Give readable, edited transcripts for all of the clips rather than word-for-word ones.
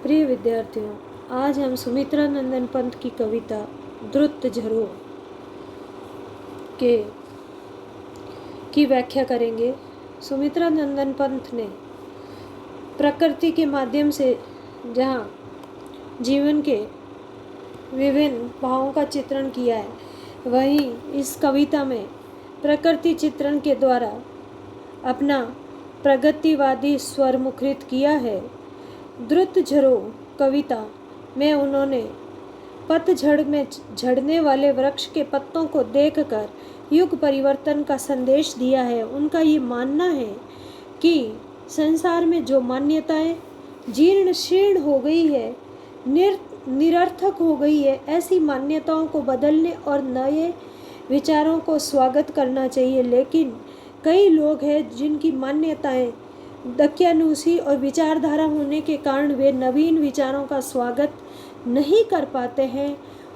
प्रिय विद्यार्थियों, आज हम सुमित्रा नंदन पंत की कविता द्रुत झरो की व्याख्या करेंगे। सुमित्रा नंदन पंत ने प्रकृति के माध्यम से जहाँ जीवन के विभिन्न भावों का चित्रण किया है, वहीं इस कविता में प्रकृति चित्रण के द्वारा अपना प्रगतिवादी स्वर मुखरित किया है। द्रुत झरो कविता में उन्होंने पतझड़ में झड़ने वाले वृक्ष के पत्तों को देखकर युग परिवर्तन का संदेश दिया है। उनका ये मानना है कि संसार में जो मान्यताएं जीर्ण शीर्ण हो गई है, निरर्थक हो गई है, ऐसी मान्यताओं को बदलने और नए विचारों को स्वागत करना चाहिए। लेकिन कई लोग हैं जिनकी मान्यताएं दकियानूसी और विचारधारा होने के कारण वे नवीन विचारों का स्वागत नहीं कर पाते हैं।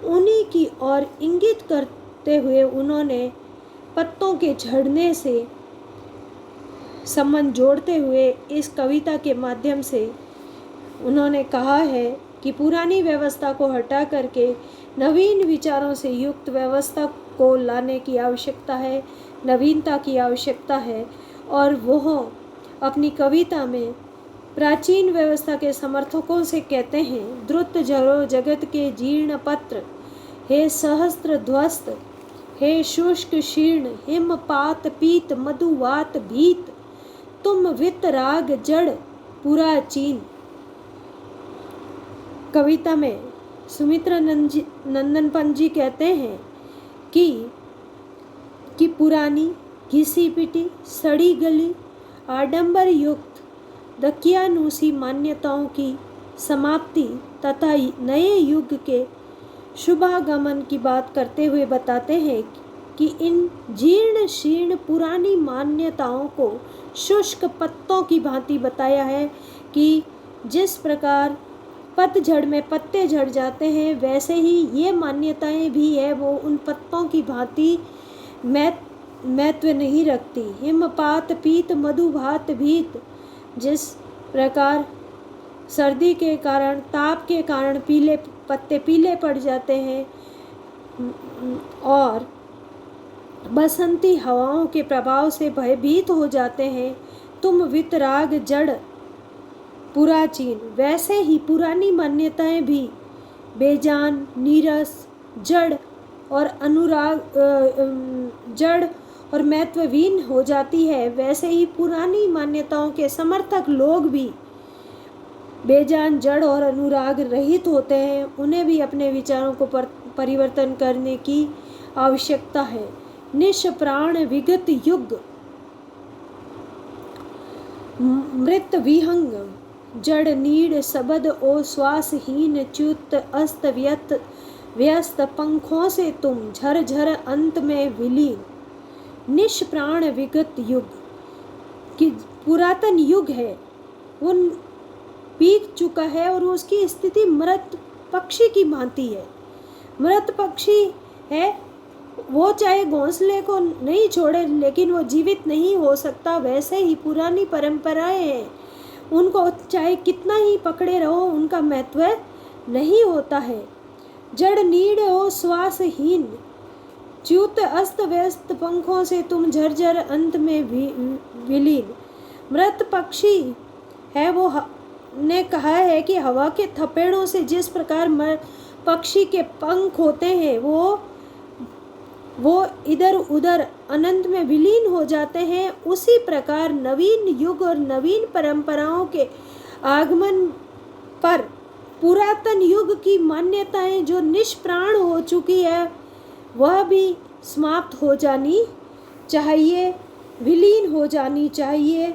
उन्हीं की ओर इंगित करते हुए उन्होंने पत्तों के झड़ने से संबंध जोड़ते हुए इस कविता के माध्यम से उन्होंने कहा है कि पुरानी व्यवस्था को हटा करके नवीन विचारों से युक्त व्यवस्था को लाने की आवश्यकता है, नवीनता की आवश्यकता है। और वह अपनी कविता में प्राचीन व्यवस्था के समर्थकों से कहते हैं, द्रुत झरो जगत के जीर्ण पत्र, हे सहस्त्र ध्वस्त, हे शुष्क शीर्ण, हिमपात पीत मधुवात भीत, तुम वितराग जड़ पुराचीन। कविता में सुमित्रा नंदन पंत जी कहते हैं कि पुरानी घिसी पिटी सड़ी गली आडंबर युक्त दकियानूसी मान्यताओं की समाप्ति तथा नए युग के शुभागमन की बात करते हुए बताते हैं कि इन जीर्ण शीर्ण पुरानी मान्यताओं को शुष्क पत्तों की भांति बताया है कि जिस प्रकार पतझड़ में पत्ते झड़ जाते हैं, वैसे ही ये मान्यताएं भी है वो उन पत्तों की भांति महत्व नहीं रखती। हिमपात पीत मधुभात भीत, जिस प्रकार सर्दी के कारण ताप के कारण पत्ते पीले पड़ जाते हैं और बसंती हवाओं के प्रभाव से भयभीत हो जाते हैं, तुम वितराग जड़ पुराचीन, वैसे ही पुरानी मान्यताएं भी बेजान नीरस जड़ और जड़ और महत्वहीन हो जाती है। वैसे ही पुरानी मान्यताओं के समर्थक लोग भी बेजान जड़ और अनुराग रहित होते हैं। उन्हें भी अपने विचारों को परिवर्तन करने की आवश्यकता है। निष्प्राण विगत युग मृत विहंग जड़ नीड़ सबद ओ श्वासहीन च्युत अस्त व्यस्त पंखों से तुम झरझर अंत में विलीन। निष्प्राण विगत युग कि पुरातन युग है, वो बीत चुका है और उसकी स्थिति मृत पक्षी की भांति है। मृत पक्षी है, वो चाहे घोंसले को नहीं छोड़े लेकिन वो जीवित नहीं हो सकता। वैसे ही पुरानी परंपराएं हैं, उनको चाहे कितना ही पकड़े रहो उनका महत्व नहीं होता है। जड़ नीड़ हो श्वासहीन च्युत अस्त व्यस्त पंखों से तुम झरझर अंत में विलीन। मृत पक्षी है, वो ने कहा है कि हवा के थपेड़ों से जिस प्रकार पक्षी के पंख होते हैं वो इधर उधर अनंत में विलीन हो जाते हैं, उसी प्रकार नवीन युग और नवीन परंपराओं के आगमन पर पुरातन युग की मान्यताएं जो निष्प्राण हो चुकी है वह भी समाप्त हो जानी चाहिए, विलीन हो जानी चाहिए।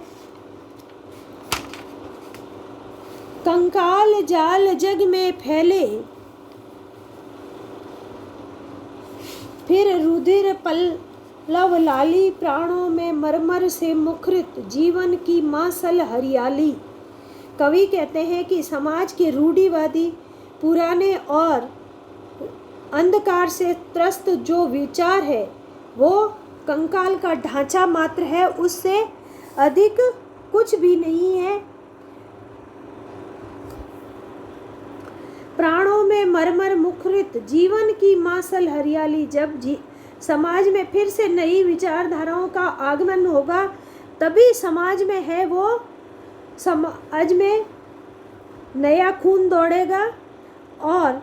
कंकाल जाल जग में फैले, फिर रुधिर पल्लव लाली, प्राणों में मरमर से मुखरित जीवन की मासल हरियाली। कवि कहते हैं कि समाज के रूढ़िवादी पुराने और अंधकार से त्रस्त जो विचार है वो कंकाल का ढांचा मात्र है, उससे अधिक कुछ भी नहीं है। मरमर मुखरित जीवन की मासल हरियाली। जब समाज में फिर से नई विचारधाराओं का आगमन होगा, तभी समाज में है वो समाज में नया खून दौड़ेगा। और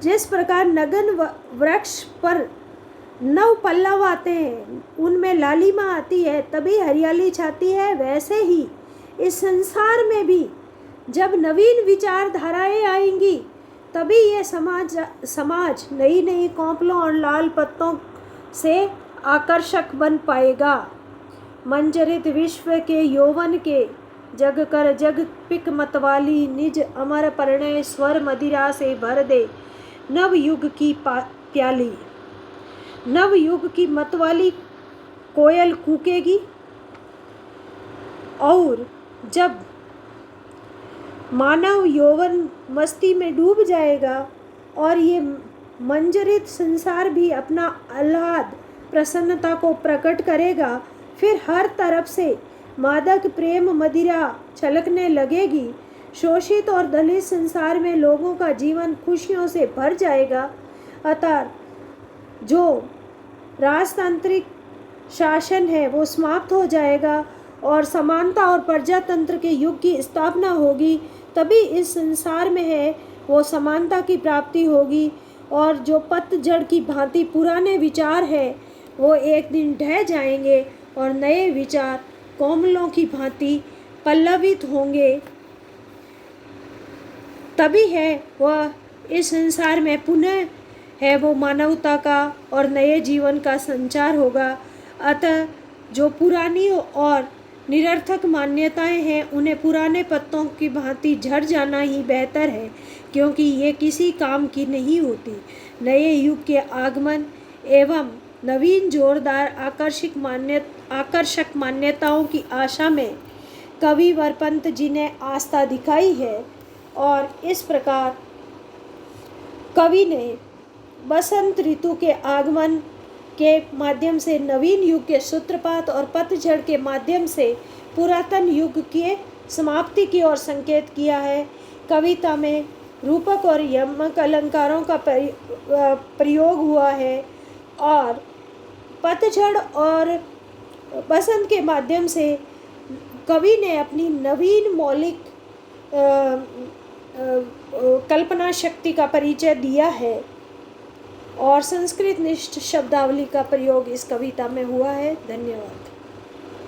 जिस प्रकार नगन वृक्ष पर नव पल्लव आते हैं, उनमें लालिमा आती है, तभी हरियाली छाती है, वैसे ही इस संसार में भी जब नवीन विचारधाराएं आएंगी, तभी ये समाज नई नई कौपलों और लाल पत्तों से आकर्षक बन पाएगा। मंजरित विश्व के यौवन के जग कर जग पिक मतवाली, निज अमर परिणय स्वर मदिरा से भर दे नव युग की प्याली। नव युग की मतवाली कोयल कूकेगी, और जब मानव यौवन मस्ती में डूब जाएगा और ये मंजरित संसार भी अपना आह्लाद प्रसन्नता को प्रकट करेगा, फिर हर तरफ से मादक प्रेम मदिरा छलकने लगेगी। शोषित और दलित संसार में लोगों का जीवन खुशियों से भर जाएगा। अतः जो राजतांत्रिक शासन है वो समाप्त हो जाएगा और समानता और प्रजातंत्र के युग की स्थापना होगी। तभी इस संसार में है वो समानता की प्राप्ति होगी, और जो पतझड़ की भांति पुराने विचार है वो एक दिन ढह जाएंगे और नए विचार कोमलों की भांति पल्लवित होंगे। तभी है वह इस संसार में पुनः है वो मानवता का और नए जीवन का संचार होगा। अतः जो पुरानी और निरर्थक मान्यताएं हैं, उन्हें पुराने पत्तों की भांति झड़ जाना ही बेहतर है, क्योंकि ये किसी काम की नहीं होती। नए युग के आगमन एवं नवीन जोरदार आकर्षक मान्यताओं की आशा में कवि वरपंत जी ने आस्था दिखाई है, और इस प्रकार कवि ने बसंत ऋतु के आगमन के माध्यम से नवीन युग के सूत्रपात और पतझड़ के माध्यम से पुरातन युग के समाप्ति की ओर संकेत किया है। कविता में रूपक और यमक अलंकारों का प्रयोग हुआ है, और पतझड़ और बसंत के माध्यम से कवि ने अपनी नवीन मौलिक कल्पना शक्ति का परिचय दिया है, और संस्कृत निष्ठ शब्दावली का प्रयोग इस कविता में हुआ है। धन्यवाद।